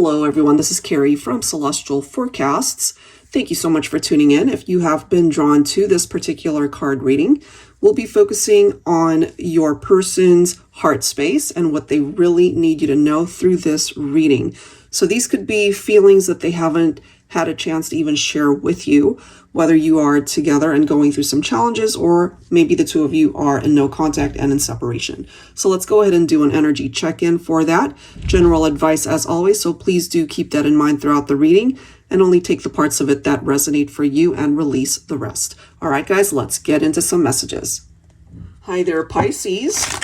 Hello everyone, this is Carrie from Celestial Forecasts. Thank you so much for tuning in. If you have been drawn to this particular card reading, we'll be focusing on your person's heart space and what they really need you to know through this reading. So these could be feelings that they haven't had a chance to even share with you, whether you are together and going through some challenges, or maybe the two of you are in no contact and in separation. So let's go ahead and do an energy check-in for that. General advice as always, so please do keep that in mind throughout the reading and only take the parts of it that resonate for you and release the rest. All right, guys, let's get into some messages. Hi there, Pisces.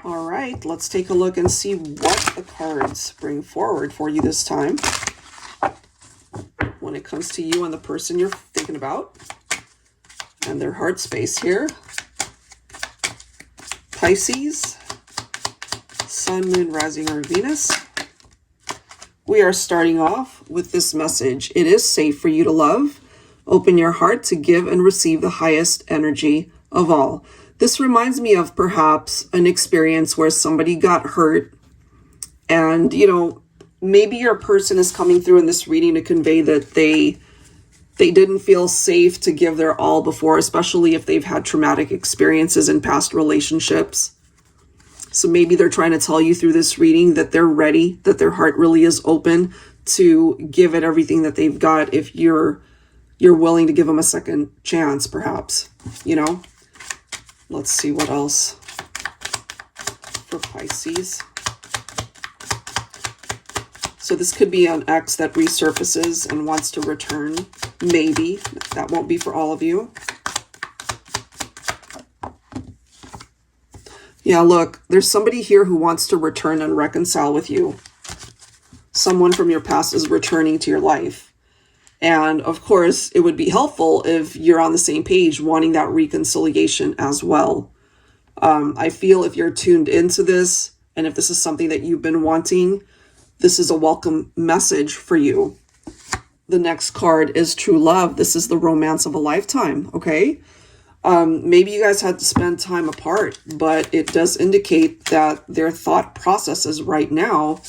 All right, let's take a look and see what the cards bring forward for you this time when it comes to you and the person you're thinking about and their heart space here. Pisces, Sun, Moon, Rising, or Venus. We are starting off with this message. It is safe for you to love. Open your heart to give and receive the highest energy of all. This reminds me of perhaps an experience where somebody got hurt and, maybe your person is coming through in this reading to convey that they didn't feel safe to give their all before, especially if they've had traumatic experiences in past relationships. So maybe they're trying to tell you through this reading that they're ready, that their heart really is open to give it everything that they've got if you're willing to give them a second chance, perhaps, Let's see what else for Pisces. So this could be an ex that resurfaces and wants to return. Maybe. That won't be for all of you. Yeah, look, there's somebody here who wants to return and reconcile with you. Someone from your past is returning to your life. And of course, it would be helpful if you're on the same page wanting that reconciliation as well. I feel if you're tuned into this and if this is something that you've been wanting, this is a welcome message for you. The next card is true love. This is the romance of a lifetime, okay? Maybe you guys had to spend time apart, but it does indicate that their thought processes right now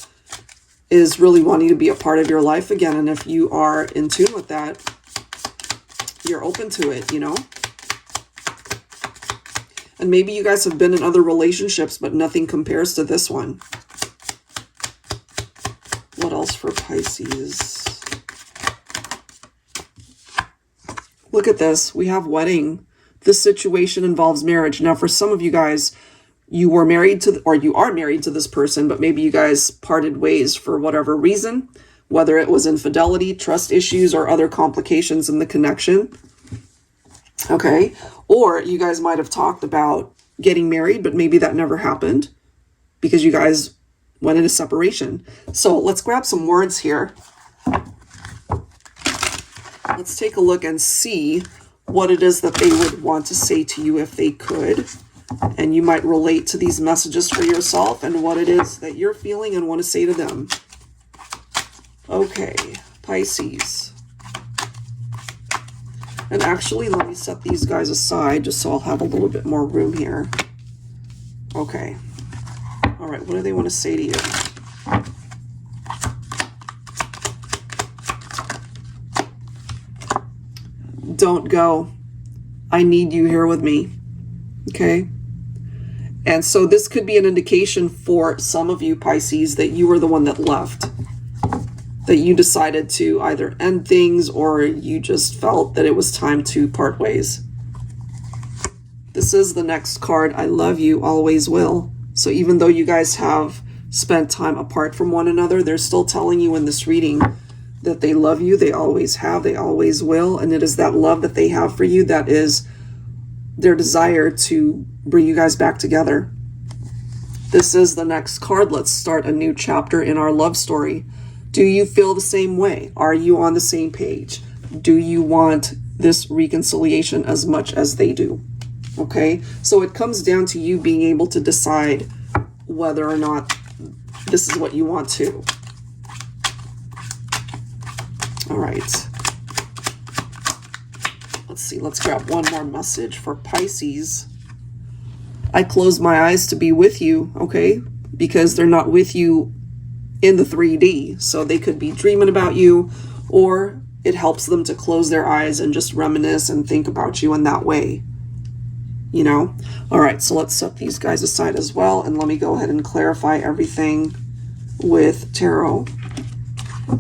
is really wanting to be a part of your life again. And if you are in tune with that, you're open to it, And maybe you guys have been in other relationships, but nothing compares to this one. What else for Pisces? Look at this. We have wedding. This situation involves marriage. Now, for some of you guys, you were married to, or you are married to this person, but maybe you guys parted ways for whatever reason, whether it was infidelity, trust issues, or other complications in the connection. Okay. Or you guys might have talked about getting married, but maybe that never happened because you guys went into separation. So let's grab some words here. Let's take a look and see what it is that they would want to say to you if they could. And you might relate to these messages for yourself and what it is that you're feeling and want to say to them. Okay, Pisces. And actually, let me set these guys aside just so I'll have a little bit more room here. Okay. All right, what do they want to say to you? Don't go. I need you here with me. Okay? And so this could be an indication for some of you, Pisces, that you were the one that left. That you decided to either end things or you just felt that it was time to part ways. This is the next card. I love you, always will. So even though you guys have spent time apart from one another, they're still telling you in this reading that they love you. They always have. They always will. And it is that love that they have for you that is their desire to bring you guys back together. This is the next card. Let's start a new chapter in our love story. Do you feel the same way? Are you on the same page? Do you want this reconciliation as much as they do? Okay, so it comes down to you being able to decide whether or not this is what you want to. All right. Let's see. Let's grab one more message for Pisces. I close my eyes to be with you, okay? Because they're not with you in the 3D. So they could be dreaming about you, or it helps them to close their eyes and just reminisce and think about you in that way. You know? All right, so let's set these guys aside as well, and let me go ahead and clarify everything with tarot.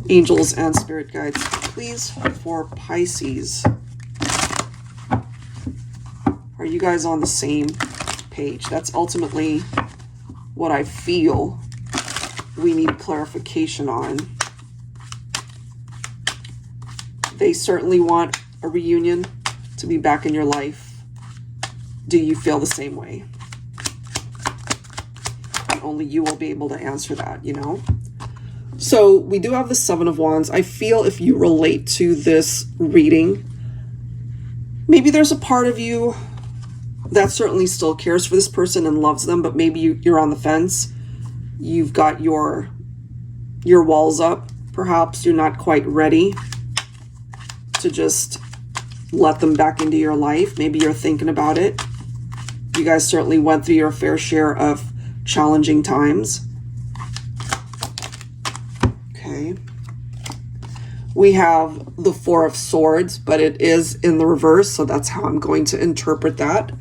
Angels and spirit guides, please, for Pisces. Are you guys on the same page? That's ultimately what I feel we need clarification on. They certainly want a reunion to be back in your life. Do you feel the same way? And only you will be able to answer that, you know? So we do have the Seven of Wands. I feel if you relate to this reading, maybe there's a part of you that certainly still cares for this person and loves them, but maybe you're on the fence. You've got your walls up. Perhaps you're not quite ready to just let them back into your life. Maybe you're thinking about it. You guys certainly went through your fair share of challenging times. Okay. We have the Four of Swords, but it is in the reverse, so that's how I'm going to interpret that.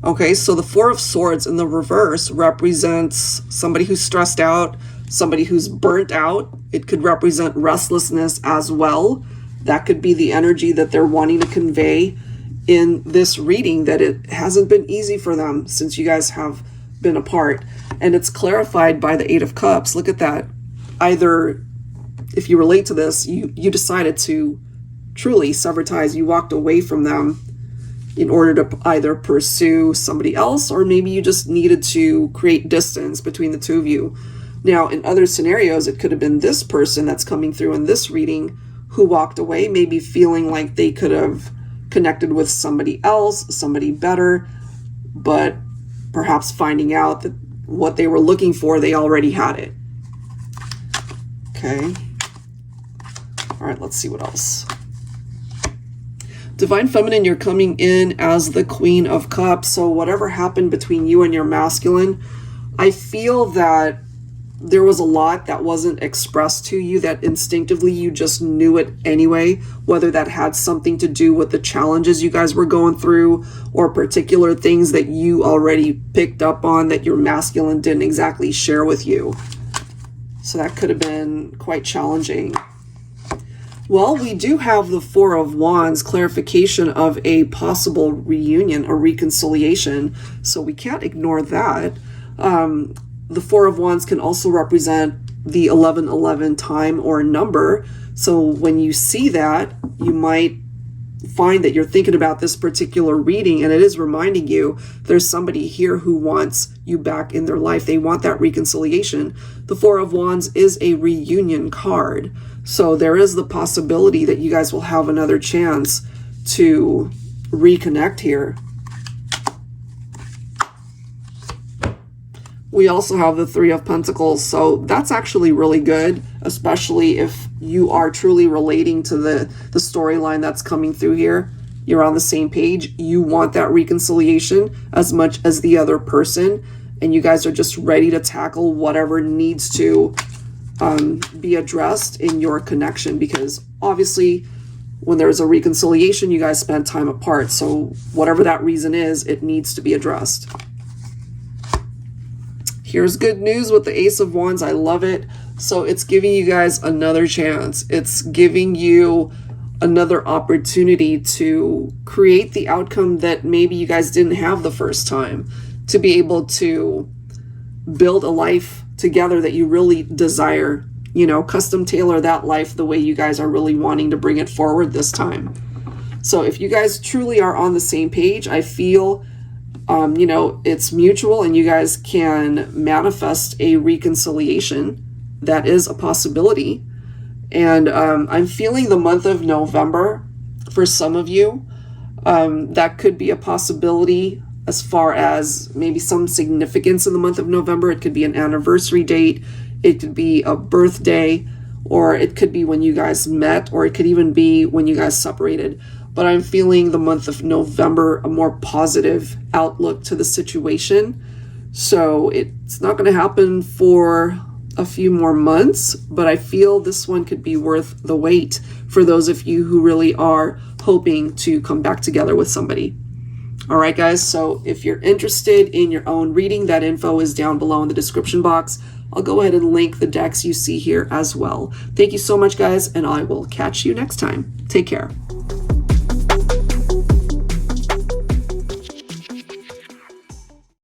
Okay, so the Four of Swords in the reverse represents somebody who's stressed out, somebody who's burnt out. It could represent restlessness as well. That could be the energy that they're wanting to convey in this reading, that it hasn't been easy for them since you guys have been apart. And it's clarified by the Eight of Cups. Look at that. Either, if you relate to this, you decided to truly sever ties. You walked away from them in order to either pursue somebody else, or maybe you just needed to create distance between the two of you. Now, in other scenarios, it could have been this person that's coming through in this reading who walked away, maybe feeling like they could have connected with somebody else, somebody better, but perhaps finding out that what they were looking for, they already had it. Okay. All right, let's see what else. Divine Feminine, you're coming in as the Queen of Cups. So whatever happened between you and your masculine, I feel that there was a lot that wasn't expressed to you, that instinctively you just knew it anyway, whether that had something to do with the challenges you guys were going through, or particular things that you already picked up on that your masculine didn't exactly share with you. So that could have been quite challenging. Well, we do have the Four of Wands, clarification of a possible reunion or reconciliation, so we can't ignore that. The Four of Wands can also represent the 1111 time or number. So when you see that, you might find that you're thinking about this particular reading, and it is reminding you there's somebody here who wants you back in their life. They want that reconciliation. The Four of Wands is a reunion card. So there is the possibility that you guys will have another chance to reconnect here. We also have the Three of Pentacles, so that's actually really good, especially if you are truly relating to the storyline that's coming through here. You're on the same page. You want that reconciliation as much as the other person, and you guys are just ready to tackle whatever needs to be addressed in your connection, because obviously when there's a reconciliation, you guys spend time apart. So whatever that reason is, it needs to be addressed. Here's good news with the Ace of Wands. I love it. So it's giving you guys another chance. It's giving you another opportunity to create the outcome that maybe you guys didn't have the first time, to be able to build a life together that you really desire, you know, custom tailor that life the way you guys are really wanting to bring it forward this time. So if you guys truly are on the same page, I feel you know, it's mutual, and you guys can manifest a reconciliation. That is a possibility. And I'm feeling the month of November for some of you. That could be a possibility as far as maybe some significance in the month of November. It could be an anniversary date. It could be a birthday, or it could be when you guys met, or it could even be when you guys separated. But I'm feeling the month of November a more positive outlook to the situation. So it's not going to happen for a few more months, but I feel this one could be worth the wait for those of you who really are hoping to come back together with somebody. All right, guys, so if you're interested in your own reading, that info is down below in the description box. I'll go ahead and link the decks you see here as well. Thank you so much, guys, and I will catch you next time. Take care.